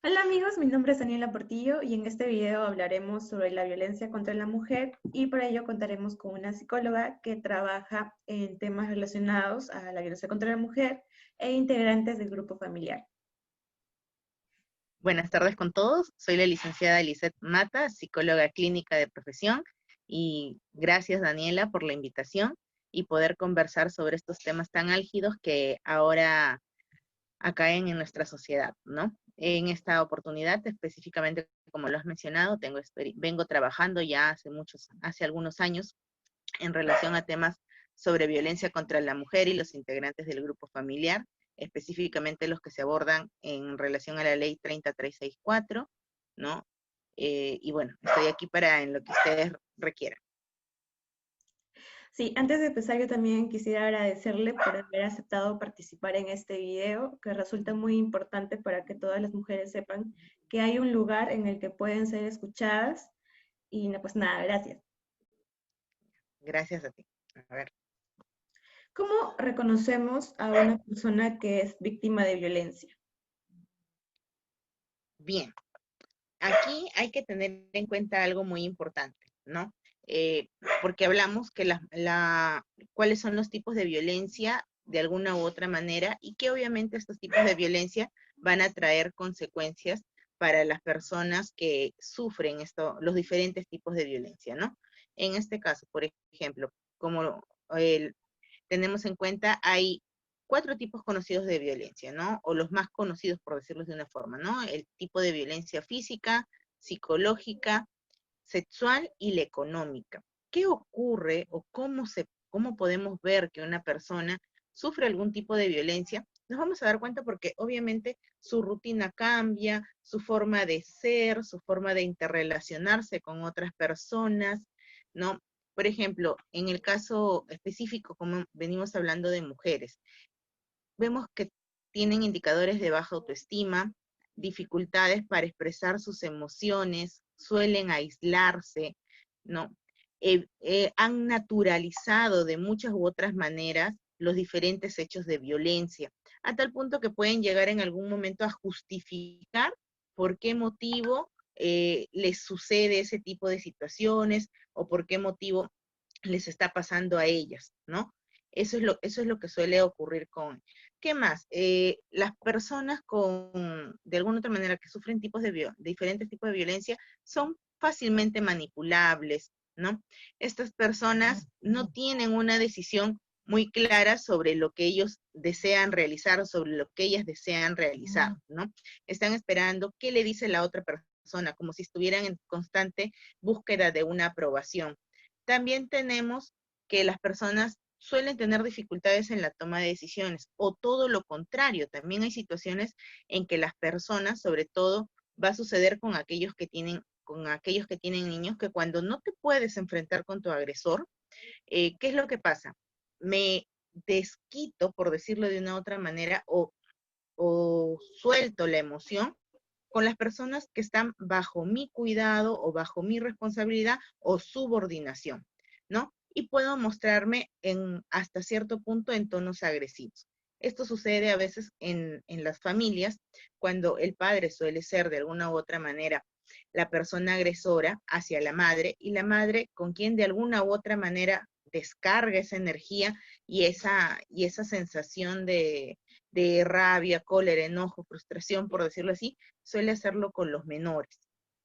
Hola amigos, mi nombre es Daniela Portillo y en este video hablaremos sobre la violencia contra la mujer y para ello contaremos con una psicóloga que trabaja en temas relacionados a la violencia contra la mujer e integrantes del grupo familiar. Buenas tardes con todos. Soy la licenciada Lisette Mata, psicóloga clínica de profesión, y gracias Daniela por la invitación y poder conversar sobre estos temas tan álgidos que ahora acaen en nuestra sociedad, ¿no? En esta oportunidad, específicamente, como lo has mencionado, vengo trabajando ya hace algunos años en relación a temas sobre violencia contra la mujer y los integrantes del grupo familiar, específicamente los que se abordan en relación a la ley 30364, ¿no? Y bueno, estoy aquí para en lo que ustedes requieran. Sí, antes de empezar yo también quisiera agradecerle por haber aceptado participar en este video, que resulta muy importante para que todas las mujeres sepan que hay un lugar en el que pueden ser escuchadas y pues nada, gracias. Gracias a ti. A ver. ¿Cómo reconocemos a una persona que es víctima de violencia? Bien, aquí hay que tener en cuenta algo muy importante, ¿no? Eh, Porque hablamos que cuáles son los tipos de violencia de alguna u otra manera y que obviamente estos tipos de violencia van a traer consecuencias para las personas que sufren los diferentes tipos de violencia, ¿no? En este caso, por ejemplo, como tenemos en cuenta, hay 4 tipos conocidos de violencia, ¿no? O los más conocidos, por decirlo de una forma, ¿no? El tipo de violencia física, psicológica, sexual y la económica. ¿Qué ocurre o cómo podemos ver que una persona sufre algún tipo de violencia? Nos vamos a dar cuenta porque obviamente su rutina cambia, su forma de ser, su forma de interrelacionarse con otras personas, ¿no? Por ejemplo, en el caso específico, como venimos hablando de mujeres, vemos que tienen indicadores de baja autoestima, dificultades para expresar sus emociones, suelen aislarse, ¿no? Han naturalizado de muchas u otras maneras los diferentes hechos de violencia, a tal punto que pueden llegar en algún momento a justificar por qué motivo les sucede ese tipo de situaciones o por qué motivo les está pasando a ellas, ¿no? Eso es lo que suele ocurrir con. ¿Qué más? Las personas de alguna otra manera, que sufren diferentes tipos de violencia, son fácilmente manipulables, ¿no? Estas personas no tienen una decisión muy clara sobre lo que ellos desean realizar o sobre lo que ellas desean realizar, ¿no? Están esperando qué le dice la otra persona, como si estuvieran en constante búsqueda de una aprobación. También tenemos que las personas suelen tener dificultades en la toma de decisiones, o todo lo contrario, también hay situaciones en que las personas, sobre todo, va a suceder con aquellos que tienen niños, que cuando no te puedes enfrentar con tu agresor, ¿qué es lo que pasa? Me desquito, por decirlo de una otra manera, o suelto la emoción con las personas que están bajo mi cuidado o bajo mi responsabilidad o subordinación, ¿no? Y puedo mostrarme hasta cierto punto en tonos agresivos. Esto sucede a veces en las familias, cuando el padre suele ser de alguna u otra manera la persona agresora hacia la madre, y la madre con quien de alguna u otra manera descarga esa energía y esa sensación de rabia, cólera, enojo, frustración, por decirlo así, suele hacerlo con los menores,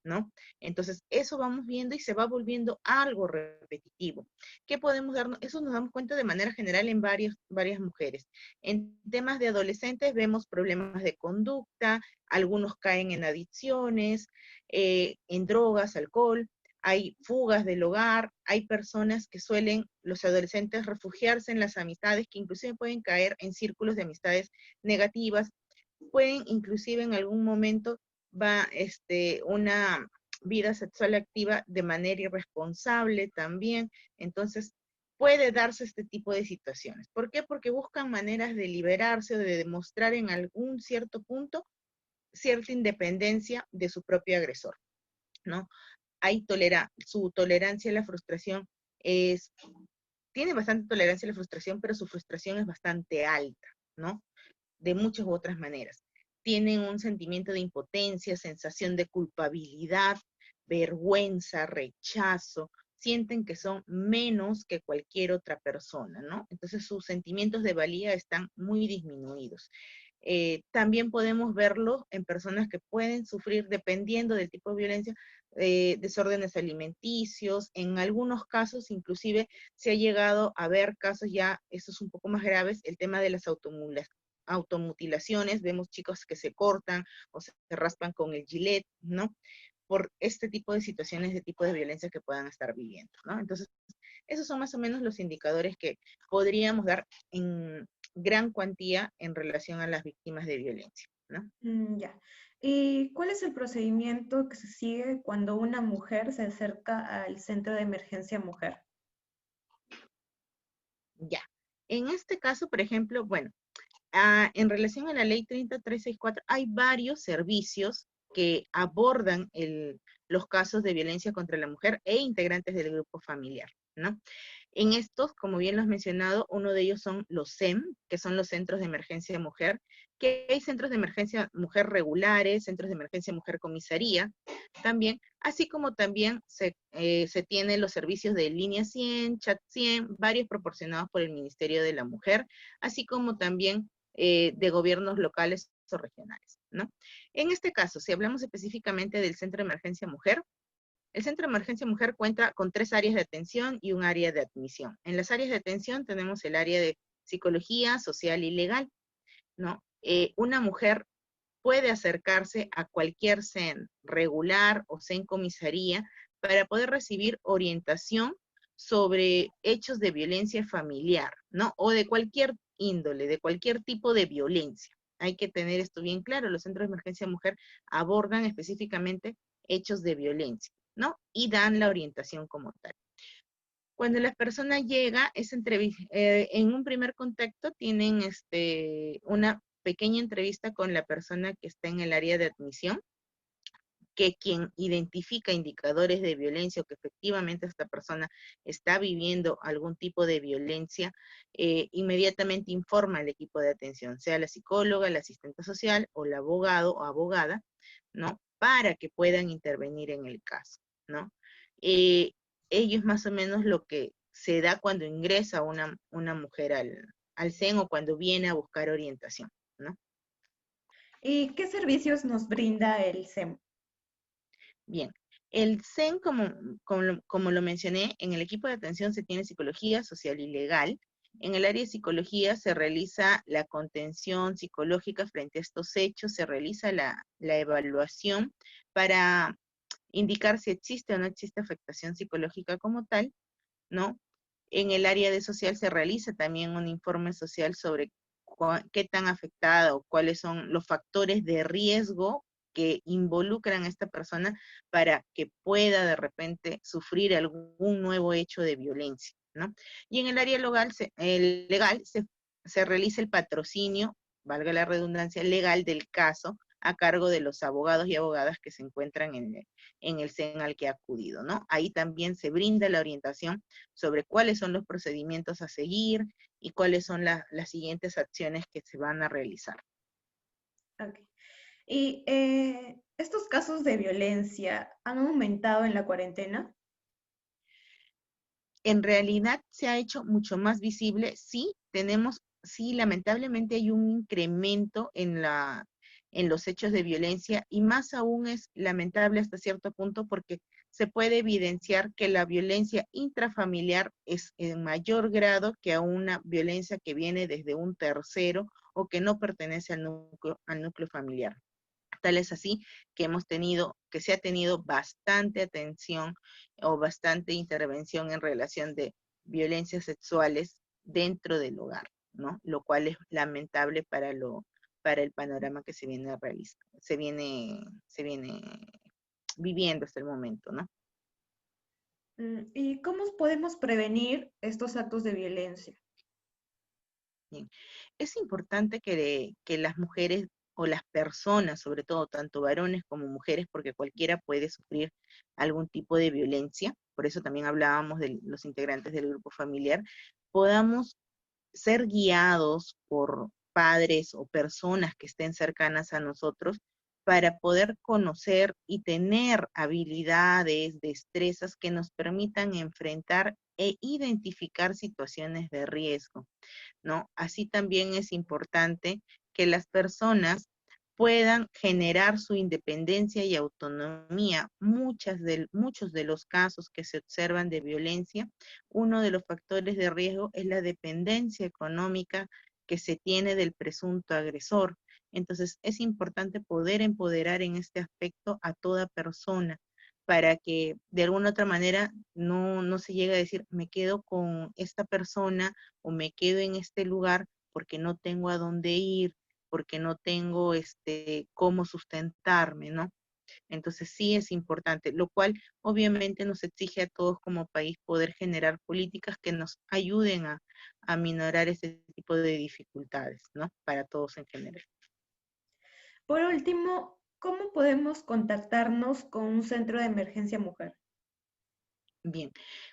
¿no? Entonces, eso vamos viendo y se va volviendo algo repetitivo. ¿Qué podemos darnos? Eso nos damos cuenta de manera general en varias mujeres. En temas de adolescentes vemos problemas de conducta, algunos caen en adicciones, en drogas, alcohol, hay fugas del hogar, hay personas que suelen, los adolescentes, refugiarse en las amistades, que inclusive pueden caer en círculos de amistades negativas, pueden inclusive en algún momento una vida sexual activa de manera irresponsable también. Entonces, puede darse este tipo de situaciones. ¿Por qué? Porque buscan maneras de liberarse o de demostrar en algún cierto punto cierta independencia de su propio agresor, ¿no? Su tolerancia a la frustración tiene bastante tolerancia a la frustración, pero su frustración es bastante alta, ¿no? De muchas u otras maneras. tienen un sentimiento de impotencia, sensación de culpabilidad, vergüenza, rechazo, sienten que son menos que cualquier otra persona, ¿no? Entonces sus sentimientos de valía están muy disminuidos. También podemos verlo en personas que pueden sufrir, dependiendo del tipo de violencia, desórdenes alimenticios. En algunos casos, inclusive, se ha llegado a ver casos ya, estos un poco más graves, el tema de las automutilaciones. Vemos chicos que se cortan o se raspan con el gilet, ¿no? Por este tipo de situaciones, de tipo de violencia que puedan estar viviendo, ¿no? Entonces, esos son más o menos los indicadores que podríamos dar en gran cuantía en relación a las víctimas de violencia, ¿no? Ya. ¿Y cuál es el procedimiento que se sigue cuando una mujer se acerca al centro de emergencia mujer? Ya. En este caso, por ejemplo, bueno, en relación a la ley 30364, hay varios servicios que abordan los casos de violencia contra la mujer e integrantes del grupo familiar, ¿no? En estos, como bien lo has mencionado, uno de ellos son los CEM, que son los Centros de Emergencia Mujer, que hay centros de emergencia mujer regulares, centros de emergencia mujer comisaría, también, así como también se tienen los servicios de línea 100, chat 100, varios proporcionados por el Ministerio de la Mujer, así como también de gobiernos locales o regionales, ¿no? En este caso, si hablamos específicamente del Centro de Emergencia Mujer, el Centro de Emergencia Mujer cuenta con 3 áreas de atención y un área de admisión. En las áreas de atención tenemos el área de psicología, social y legal, ¿no? Una mujer puede acercarse a cualquier CEN regular o CEN comisaría para poder recibir orientación sobre hechos de violencia familiar, ¿no? O de cualquier índole, de cualquier tipo de violencia. Hay que tener esto bien claro. Los centros de emergencia mujer abordan específicamente hechos de violencia, ¿no? Y dan la orientación como tal. Cuando la persona llega, en un primer contacto tienen una pequeña entrevista con la persona que está en el área de admisión, que quien identifica indicadores de violencia o que efectivamente esta persona está viviendo algún tipo de violencia, inmediatamente informa al equipo de atención, sea la psicóloga, la asistente social o el abogado o abogada, ¿no? Para que puedan intervenir en el caso, ¿no? Eh, Ello es más o menos lo que se da cuando ingresa una mujer al CEN o cuando viene a buscar orientación, ¿no? ¿Y qué servicios nos brinda el SEM? Bien, el CEN, como lo mencioné, en el equipo de atención se tiene psicología social y legal. En el área de psicología se realiza la contención psicológica frente a estos hechos, se realiza la evaluación para indicar si existe o no existe afectación psicológica como tal, ¿no? En el área de social se realiza también un informe social sobre qué tan afectada o cuáles son los factores de riesgo que involucran a esta persona para que pueda de repente sufrir algún nuevo hecho de violencia, ¿no? Y en el área legal se realiza el patrocinio, valga la redundancia, legal del caso a cargo de los abogados y abogadas que se encuentran en el CEN al que ha acudido, ¿no? Ahí también se brinda la orientación sobre cuáles son los procedimientos a seguir y cuáles son las siguientes acciones que se van a realizar. Ok. ¿Y estos casos de violencia han aumentado en la cuarentena? En realidad se ha hecho mucho más visible, sí, lamentablemente hay un incremento en los hechos de violencia y más aún es lamentable hasta cierto punto porque se puede evidenciar que la violencia intrafamiliar es en mayor grado que a una violencia que viene desde un tercero o que no pertenece al núcleo familiar. Tal es así que se ha tenido bastante atención o bastante intervención en relación de violencias sexuales dentro del hogar, ¿no? Lo cual es lamentable para el panorama que se viene se viene viviendo hasta el momento, ¿no? ¿Y cómo podemos prevenir estos actos de violencia? Bien. Es importante que las mujeres o las personas, sobre todo tanto varones como mujeres, porque cualquiera puede sufrir algún tipo de violencia, por eso también hablábamos de los integrantes del grupo familiar, podamos ser guiados padres o personas que estén cercanas a nosotros para poder conocer y tener habilidades, destrezas que nos permitan enfrentar e identificar situaciones de riesgo, ¿no? Así también es importante que las personas puedan generar su independencia y autonomía. Muchos de los casos que se observan de violencia, uno de los factores de riesgo es la dependencia económica que se tiene del presunto agresor. Entonces, es importante poder empoderar en este aspecto a toda persona para que de alguna otra manera no se llegue a decir, me quedo con esta persona o me quedo en este lugar porque no tengo a dónde ir, porque no tengo cómo sustentarme, ¿no? Entonces sí es importante, lo cual obviamente nos exige a todos como país poder generar políticas que nos ayuden a minorar ese tipo de dificultades, ¿no? Para todos en general. Por último, ¿cómo podemos contactarnos con un centro de emergencia mujer? Bien,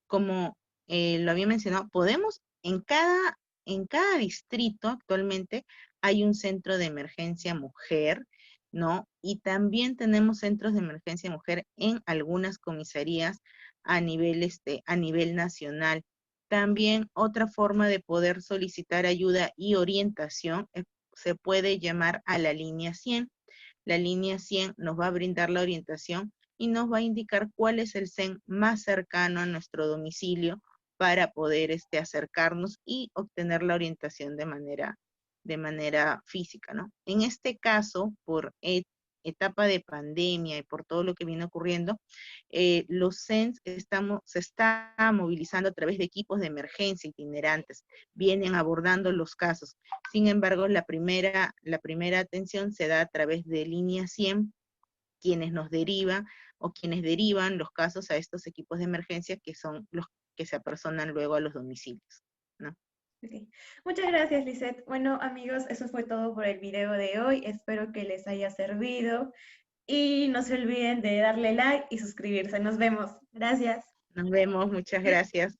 como lo había mencionado, podemos, en cada distrito actualmente hay un centro de emergencia mujer, ¿no? Y también tenemos centros de emergencia mujer en algunas comisarías a nivel nacional. También otra forma de poder solicitar ayuda y orientación se puede llamar a la línea 100. La línea 100 nos va a brindar la orientación y nos va a indicar cuál es el CEN más cercano a nuestro domicilio para poder acercarnos y obtener la orientación de manera física, ¿no? En este caso, por etapa de pandemia y por todo lo que viene ocurriendo, los CENs se está movilizando a través de equipos de emergencia itinerantes, vienen abordando los casos. Sin embargo, la primera atención se da a través de línea 100, quienes nos derivan o quienes derivan los casos a estos equipos de emergencia que son los que se apersonan luego a los domicilios, ¿no? Ok. Muchas gracias, Lisette. Bueno, amigos, eso fue todo por el video de hoy. Espero que les haya servido y no se olviden de darle like y suscribirse. Nos vemos. Gracias. Nos vemos, muchas gracias.